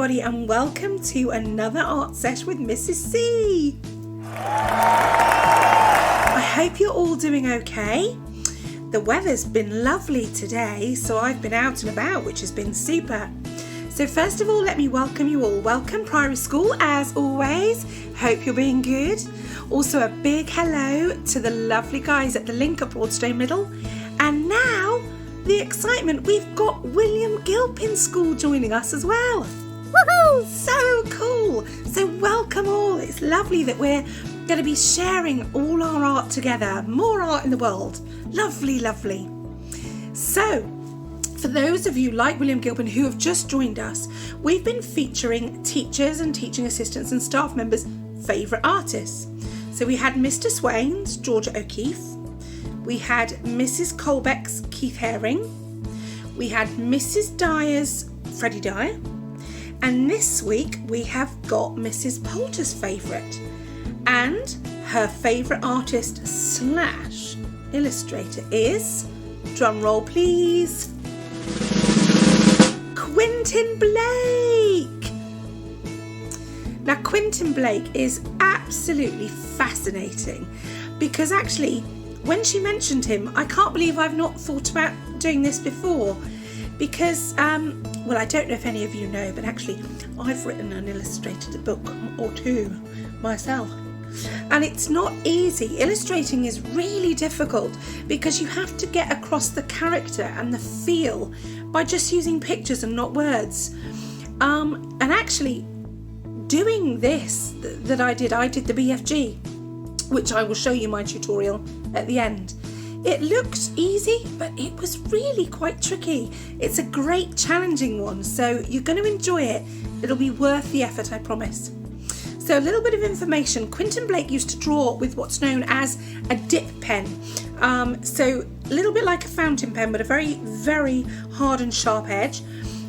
everybody, and welcome to another art sesh with Mrs. C. I hope you're all doing okay. The weather's been lovely today, so I've been out and about, which has been super. So first of all, let me welcome you all. Welcome Priory School, as always. Hope you're being good. Also a big hello to the lovely guys at the link at Broadstone Middle. And now, the excitement, we've got William Gilpin School joining us as well. Woohoo! So cool. So welcome all. It's lovely that we're going to be sharing all our art together. More art in the world. Lovely, lovely. So, for those of you like William Gilpin who have just joined us, we've been featuring teachers and teaching assistants and staff members' favourite artists. So we had Mr. Swain's Georgia O'Keeffe. We had Mrs. Colbeck's Keith Haring. We had Mrs. Dyer's Freddie Dyer. And this week we have got Mrs. Poulter's favourite. And her favourite artist slash illustrator is, drum roll please, Quintin Blake. Now Quintin Blake is absolutely fascinating because actually when she mentioned him, I can't believe I've not thought about doing this before because, well, I don't know if any of you know, but actually I've written and illustrated a book or two myself. And it's not easy. Illustrating is really difficult because you have to get across the character and the feel by just using pictures and not words. And actually doing this that I did the BFG, which I will show you my tutorial at the end. It looked easy, but it was really quite tricky. It's a great challenging one, so you're going to enjoy it. It'll be worth the effort, I promise. So a little bit of information. Quintin Blake used to draw with what's known as a dip pen. So a little bit like a fountain pen, but a very, very hard and sharp edge.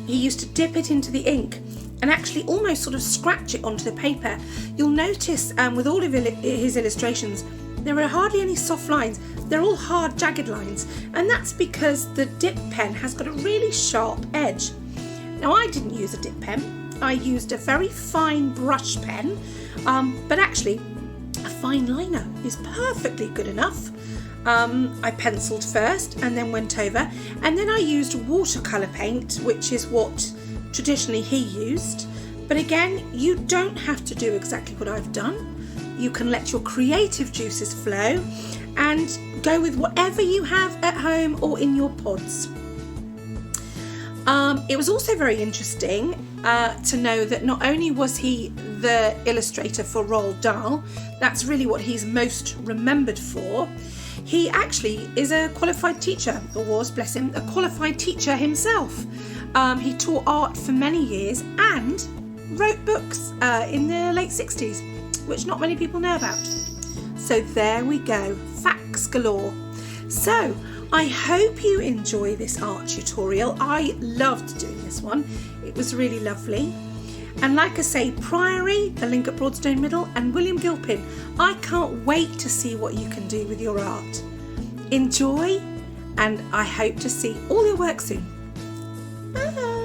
He used to dip it into the ink and actually almost sort of scratch it onto the paper. You'll notice with all of his illustrations, there are hardly any soft lines. They're all hard, jagged lines. And that's because the dip pen has got a really sharp edge. Now, I didn't use a dip pen. I used a very fine brush pen, but actually a fine liner is perfectly good enough. I penciled first and then went over, and then I used watercolour paint, which is what traditionally he used. But again, you don't have to do exactly what I've done. You can let your creative juices flow and go with whatever you have at home or in your pods. It was also very interesting to know that not only was he the illustrator for Roald Dahl, that's really what he's most remembered for, he actually is a qualified teacher, or was, bless him, a qualified teacher himself. He taught art for many years and wrote books in the late 60s, which not many people know about. So there we go, facts galore. So I hope you enjoy this art tutorial. I loved doing this one. It was really lovely. And like I say, Priory, the link at Broadstone Middle, and William Gilpin, I can't wait to see what you can do with your art. Enjoy, and I hope to see all your work soon. Bye.